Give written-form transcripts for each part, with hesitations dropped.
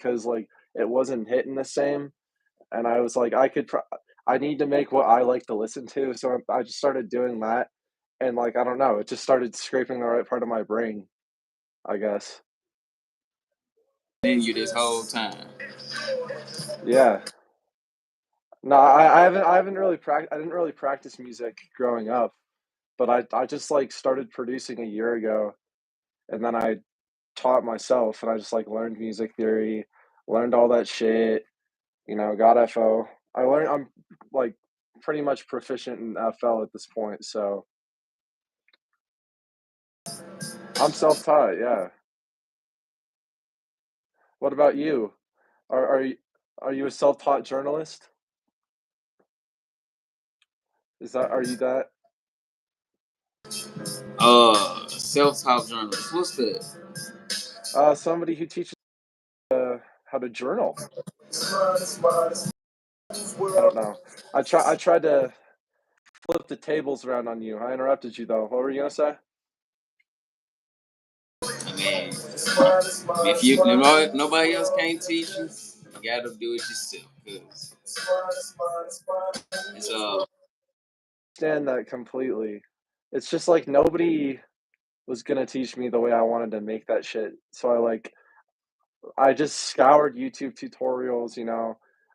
because like it wasn't hitting the same, and I was like, I need to make what I like to listen to, so I just started doing that, and like I don't know, it just started scraping the right part of my brain, I guess. Been you this whole time. Yeah. No, I haven't really I didn't really practice music growing up, but I just like started producing a year ago, and then I taught myself, and I just like learned music theory, learned all that shit, got FO. I'm like pretty much proficient in FL at this point, so I'm self-taught, yeah. What about you? Are you are you a self-taught journalist? Are you that? Self-taught journalist. What's that? Somebody who teaches how to journal. I don't know. I tried to flip the tables around on you. I interrupted you though. What were you gonna say? I mean, if you nobody else can't teach you, you gotta do it yourself. Cause it's Understand that completely. It's just like nobody was gonna teach me the way I wanted to make that shit. So I just scoured YouTube tutorials,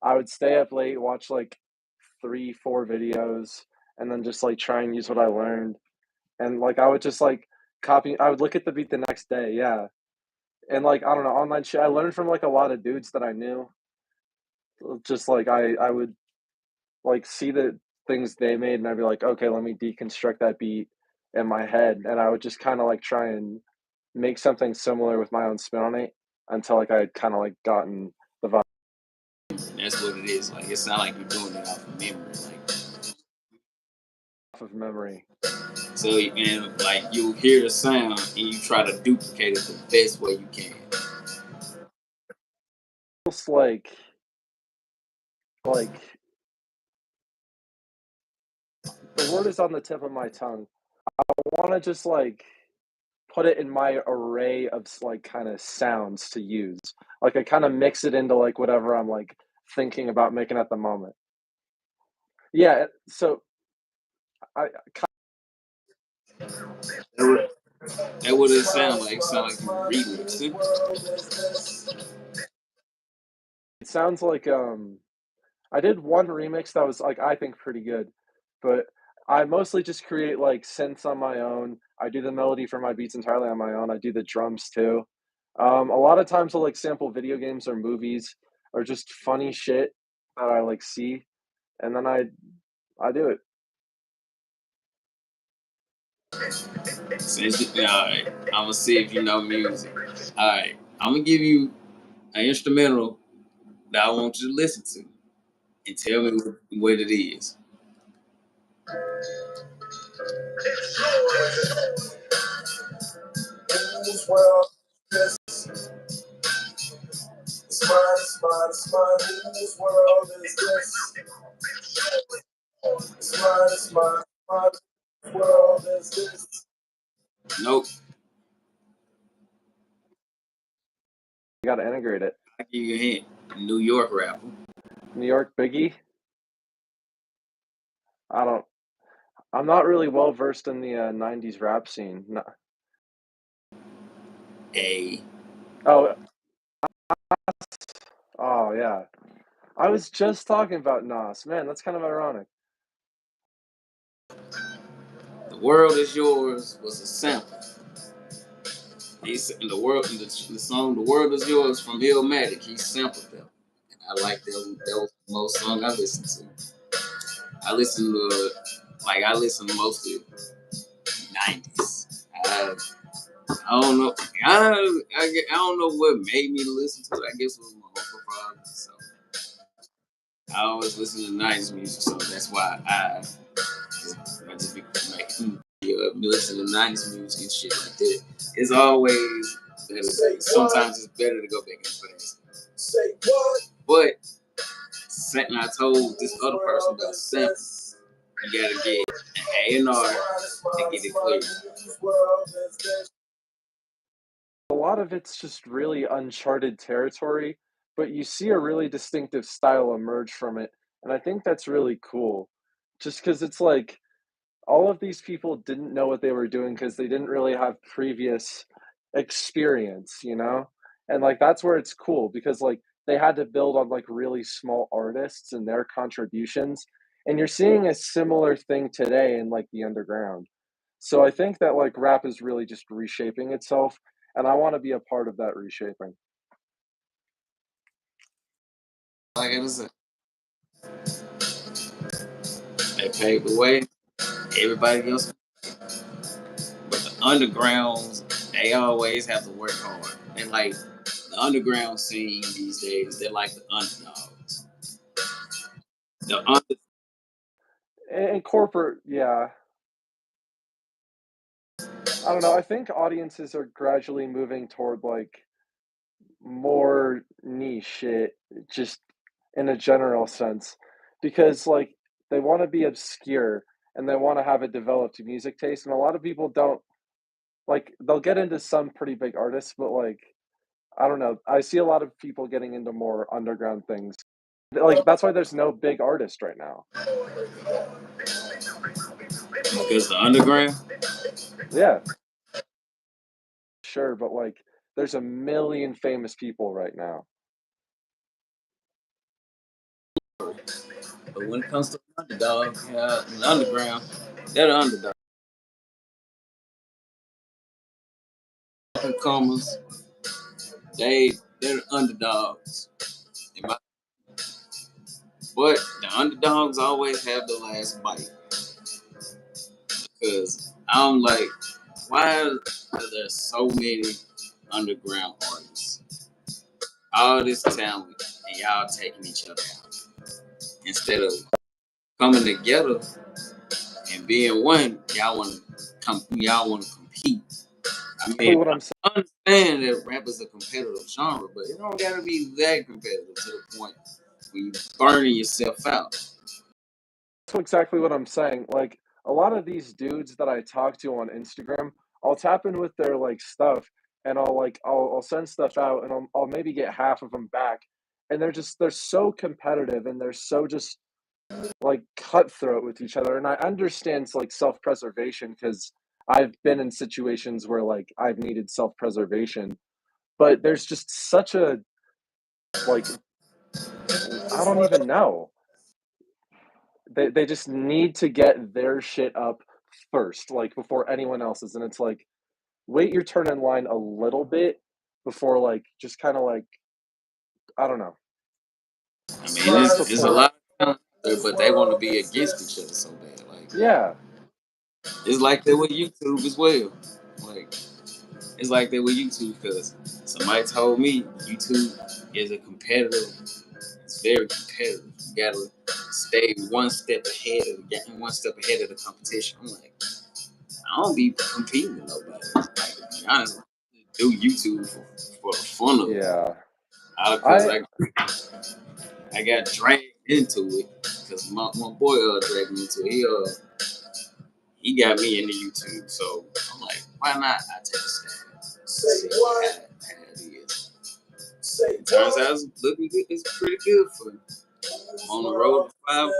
I would stay up late, watch like 3, 4 videos, and then just like try and use what I learned. And like I would just like I would look at the beat the next day, yeah. And like I don't know, online shit. I learned from like a lot of dudes that I knew. Just like I would like see the things they made and I'd be like, okay, let me deconstruct that beat in my head. And I would just kind of like try and make something similar with my own spin on it until like I had kind of like gotten the vibe that's what it is. Like it's not like you're doing it off of memory. Like off of memory. so, and like you hear the sound and you try to duplicate it the best way you can. Almost like the word is on the tip of my tongue. I want to just like put it in my array of like kind of sounds to use. Like I kind of mix it into like whatever I'm like thinking about making at the moment. Yeah, so I That would it sound like? Sound like you remixed it. it sounds like I did one remix that was like I think pretty good, but I mostly just create like synths on my own. I do the melody for my beats entirely on my own. I do the drums too. A lot of times I'll like sample video games or movies or just funny shit that I like see, and then I do it. Alright, I'm gonna see if you know music. Alright, I'm gonna give you an instrumental that I want you to listen to and tell me what it is. Nope. You gotta integrate it. I'll give you a hint. New York rapper. New York Biggie. I don't. I'm not really well versed in the '90s rap scene. No. A. Oh, oh yeah. I was just talking about Nas. Man, that's kind of ironic. The World Is Yours was a sample. He said in the song "The World Is Yours" from Illmatic. He sampled them, and I like them. That was the most song I listened to. I listen to mostly '90s. I don't know. I don't know what made me listen to it. I guess it was my uncle father. So I always listen to '90s music, so that's why I just be like, listen to '90s music and shit like that. It's always better. Sometimes it's better to go back and fast. But I told this other person about samples. You gotta get an A&R to get it clear. A lot of it's just really uncharted territory but you see a really distinctive style emerge from it, and I think that's really cool. Just because it's like all of these people didn't know what they were doing because they didn't really have previous experience, you know? And like that's where it's cool because like they had to build on like really small artists and their contributions. And you're seeing a similar thing today in like the underground. So I think that like rap is really just reshaping itself and I want to be a part of that reshaping. Like it is, they paved the way. Everybody else, but the undergrounds, they always have to work hard. And like the underground scene these days, they're like the underdogs. The under, And corporate, yeah. I don't know. I think audiences are gradually moving toward like more niche shit, just in a general sense, because like they want to be obscure and they want to have a developed music taste, and a lot of people don't like. They'll get into some pretty big artists, but like I don't know. I see a lot of people getting into more underground things. Like that's why there's no big artist right now. because the underground, Yeah, sure, but like there's a million famous people right now. but when it comes to the underdog, the underground, they're the underdog. Up and comers, they're the underdogs. In my, but the underdogs always have the last bite because I'm like, why are there so many underground artists? All this talent and y'all taking each other out instead of coming together and being one. Y'all want to come. Y'all want to compete. I Exactly mean, what I'm saying. I understand that rap is a competitive genre, but it don't gotta be that competitive to the point where you burning yourself out. That's exactly what I'm saying. Like a lot of these dudes that I talk to on Instagram, I'll tap in with their like stuff and I'll send stuff out and I'll maybe get half of them back. And they're so competitive and they're so just like cutthroat with each other. And I understand like self-preservation because I've been in situations where like I've needed self-preservation, but there's just such a like I don't even know. They just need to get their shit up first, like before anyone else's. And it's like, wait your turn in line a little bit before like just kind of like I don't know. I mean, What's the there's a point? lot of talent there, but they want to be against each other so bad. Like Yeah. it's like that with YouTube as well. Like it's like that with YouTube because somebody told me YouTube is a competitive. It's very competitive. You gotta stay one step ahead of the game, one step ahead of the competition. I'm like, I don't be competing with nobody. Like, to be honest, I do YouTube for the fun of it. Yeah. Because I I got dragged into it because my boy dragged me into it. He got me into YouTube, so I'm like, why not? I take a step. See how it is. It turns out it's looking good. It's pretty good for me. I'm on the road to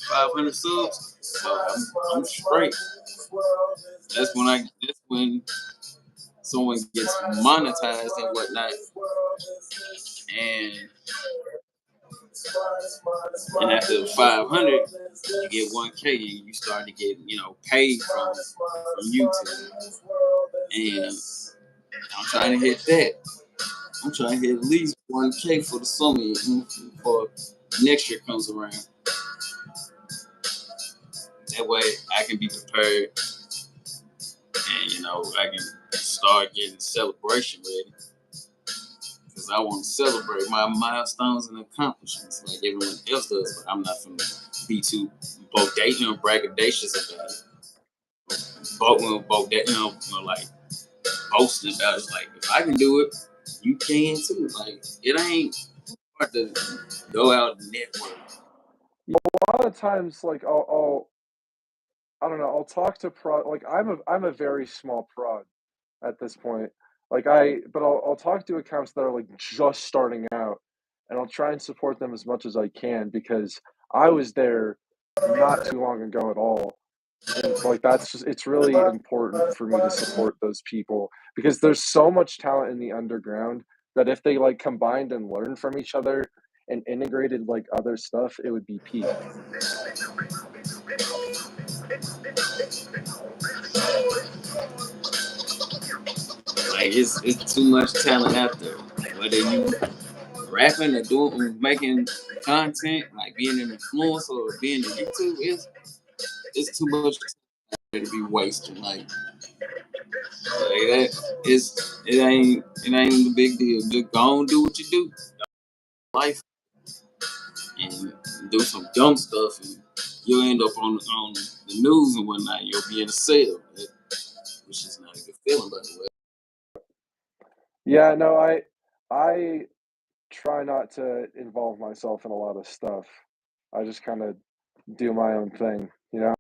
500 subs, so I'm straight. That's when someone gets monetized and whatnot, and after 500, you get 1K, and you start to get paid from YouTube, and I'm trying to hit that. I'm trying to hit at least 1K for the summer before next year comes around. That way, I can be prepared, and I can start getting celebration ready because I want to celebrate my milestones and accomplishments like everyone else does. But I'm not going to be too braggadocious about it. Like boasting about it. It's like if I can do it, you can too. Like it ain't hard to go out and network. a lot of times like I'll I don't know, I'll talk to prod like I'm a very small prod at this point. Like, but I'll talk to accounts that are, like, just starting out, and I'll try and support them as much as I can because I was there not too long ago at all, and, like, that's just it's really important for me to support those people because there's so much talent in the underground that if they, like, combined and learned from each other and integrated, like, other stuff, it would be peak. Like it's too much talent out there. Whether you rapping or doing making content, like being an influencer or being a YouTube, it's too much to be wasted. Like that, it ain't a big deal. Just go and do what you do, life, and do some dumb stuff, and you'll end up on the news and whatnot. You'll be in a cell, which is not a good feeling, by the way. Yeah, no, I try not to involve myself in a lot of stuff. I just kinda do my own thing, you know?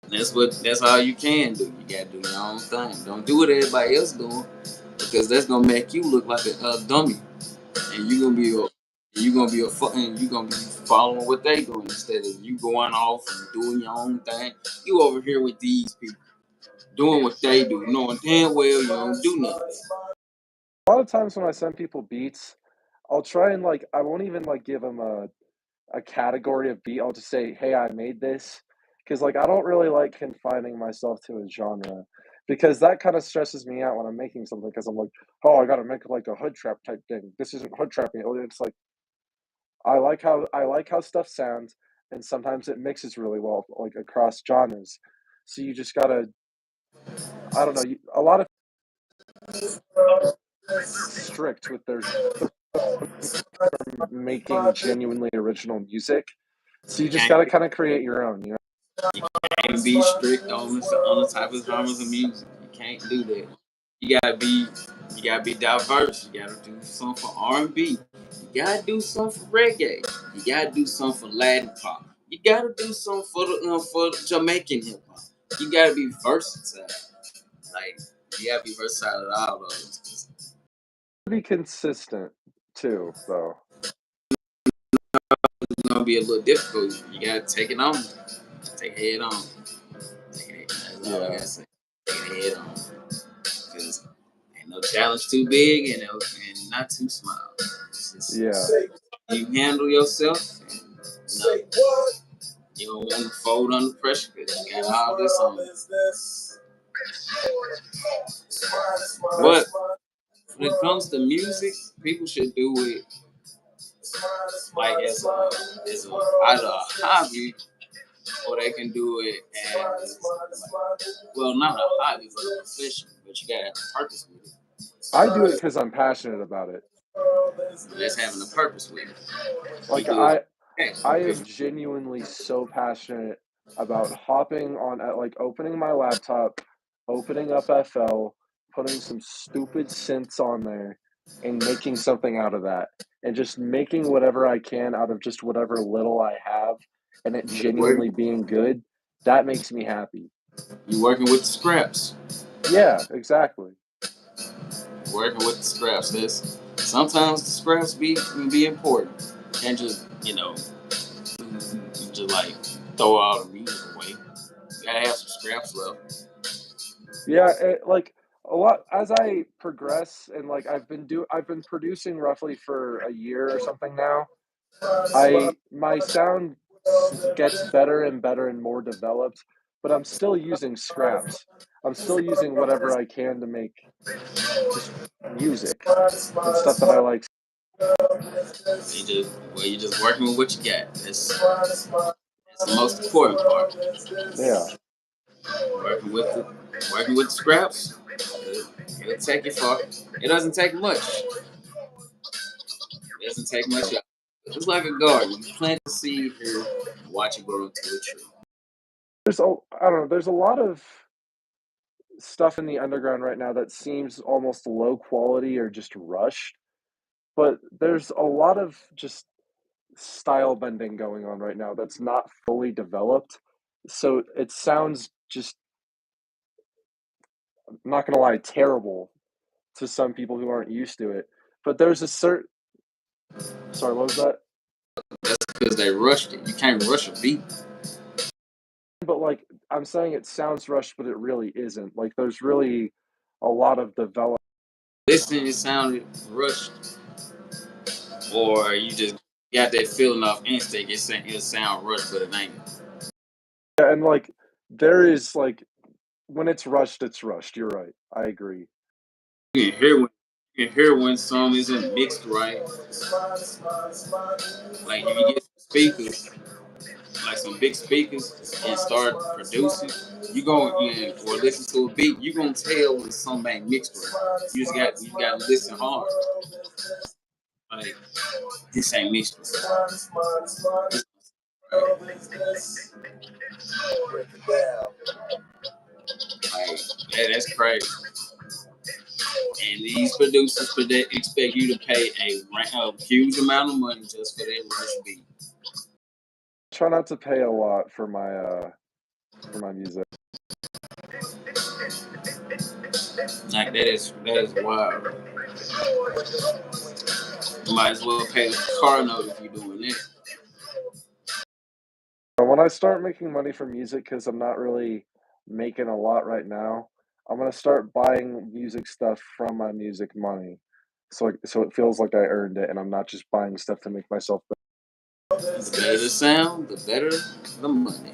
That's all you can do. You gotta do your own thing. Don't do what everybody else doing because that's gonna make you look like a dummy, and you gonna be following what they doing instead of you going off and doing your own thing. You over here with these people doing what they do, knowing damn well you don't do nothing. A lot of times when I send people beats, I'll try and, like I won't even, like, give them a category of beat, I'll just say, "Hey, I made this," because like, I don't really like confining myself to a genre, because that kinda stresses me out when I'm making something. Because 'cause I'm like, "Oh, I gotta make, like, a hood trap type thing. This isn't hood trapping." It's like, I like how stuff sounds, and sometimes it mixes really well, like, across genres. So you just gotta I don't know, a lot of strict with their making genuinely original music, so You you just can't gotta kinda create your own, you know? can't be strict on the type of genres of music. You can't do that. You gotta be you gotta be diverse. You gotta do something for R&B. You gotta do something for reggae. You gotta do something for Latin pop. You gotta do something for the Jamaican hip hop. You gotta be versatile. Like you gotta be versatile at all those. Be consistent too, though. It's gonna be a little difficult. You gotta take it on. Take it head on. That's all I Yeah, gotta say. Take it head on. Because ain't no challenge too big and not too small. It's just yeah. you handle yourself and you don't want to fold under pressure because you got all this on you. That's But when it comes to music, people should do it like as a either a hobby or they can do it as well not a hobby but a profession. But you gotta have a purpose with it. I do it because 'cause I'm passionate about it. That's having a purpose with it. You Like, do it. I Because am genuinely so passionate about hopping on at like, opening my laptop, opening up FL, putting some stupid synths on there, and making something out of that, and just making whatever I can out of just whatever little I have, and it work, genuinely being good, that makes me happy. you working with the scraps. Yeah, exactly. Working with the scraps. That's sometimes the scraps be important. And just just like throw all the music away. You gotta have some scraps left. Yeah, like, a lot as I progress and, like, I've been producing roughly for a year or something now, I my sound gets better and better and more developed, but I'm still using scraps. I'm still using whatever I can to make just music and stuff that I like. You just working with what you got. That's the most important part. Yeah. Working with the working with the scraps. It'll take you far. It doesn't take much. It doesn't take much. It's like a garden. You plant the seed here, watch it grow into a tree. I don't know, there's a lot of stuff in the underground right now that seems almost low quality or just rushed, but there's a lot of just style bending going on right now that's not fully developed. So it sounds just, I'm not gonna lie, terrible. to some people who aren't used to it. But there's a certain sorry, what was that? That's because they rushed it. You can't rush a beat. But, like, I'm saying it sounds rushed, but it really isn't. Like, there's really a lot of development. Listening, it sounded rushed, or you just got that feeling off instinct. It'll sound rushed, but it ain't. And, like, there is, like when it's rushed, it's rushed. You're right. I agree. You can hear when some isn't mixed right. Like if you get some speakers, like some big speakers, and start producing, you go or listen to a beat, you gonna tell when something ain't mixed right. You got to listen hard. Like this ain't mixed right. Like that's crazy. And these producers expect you to pay a huge amount of money just for that rush beat. Try not to pay a lot for my music. Like that is wild. You might as well pay the car note if you're doing that. When I start making money from music, because I'm not really making a lot right now, I'm gonna start buying music stuff from my music money, so it feels like I earned it, and I'm not just buying stuff to make myself. The better the sound, the better the money.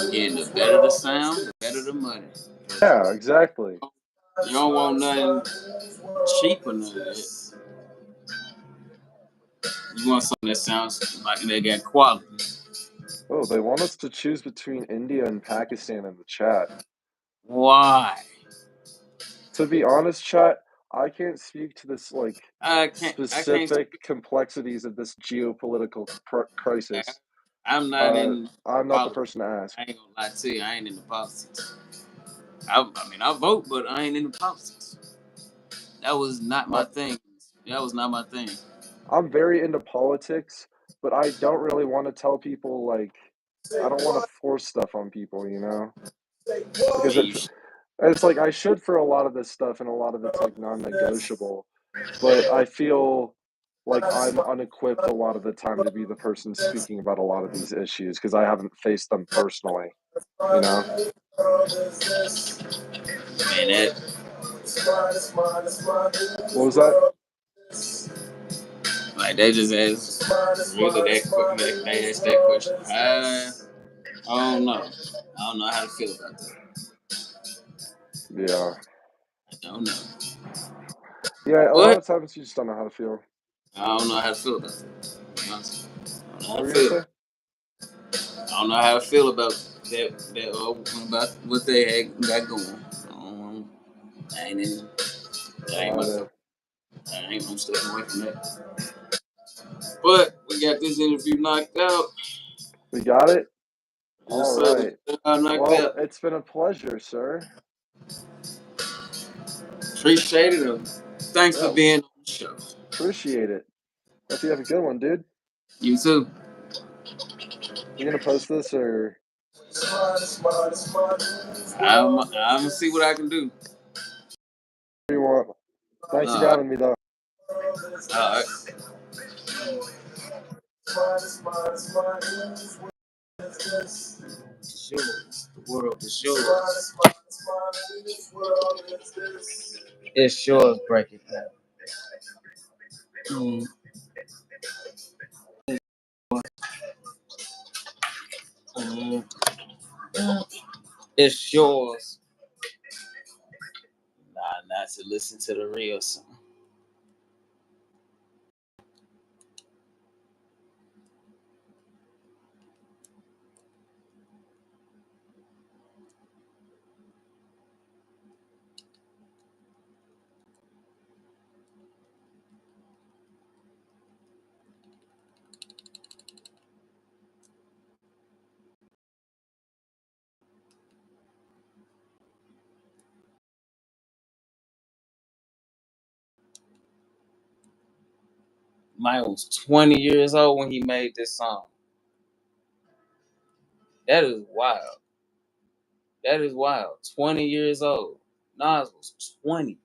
Again, the better the sound, the better the money. Yeah, exactly. You don't want nothing cheap or none of that. You want something that sounds like they got quality. Oh, they want us to choose between India and Pakistan in the chat. Why? To be honest, chat, I can't speak to this like I can't. specific complexities of this geopolitical crisis. I'm not in I'm not the politics. person to ask. I ain't gonna lie to you. I ain't into politics. I mean, I vote, but I ain't into politics. That was not my I'm, thing. That was not my thing. I'm very into politics, but I don't really want to tell people like I don't want to force stuff on people, because And you it's like I should for a lot of this stuff, and a lot of it's like non-negotiable. But I feel like I'm unequipped a lot of the time to be the person speaking about a lot of these issues because I haven't faced them personally, you know? man, that What was that? like they just asked really they asked that question. I don't know. I don't know how to feel about that. Yeah. I don't know. Yeah, a lot But of times you just don't know how to feel. I don't know how to feel about that. To be honest. I don't know how What to were you gonna feel. say? I don't know how I feel about about what they had got going. I ain't in. That ain't my Either. cup. I ain't. I'm stepping away from that. But we got this interview knocked out. We got it? Yes, All sir. We right. got it knocked Well, out. it's been a pleasure, sir. Appreciate it. Thanks for Yeah, being on the show. appreciate it. Hope you have a good one, dude. You too. You gonna post this or I'm gonna see what I can do. what do you want? Thanks for All right. having me, though. All right. It's yours. The world is yours. It's yours. Break it down. Mm. Mm. It's yours. Nah, not to listen to the real song. Mike was 20 years old when he made this song. That is wild. That is wild. 20 years old. Nas was 20.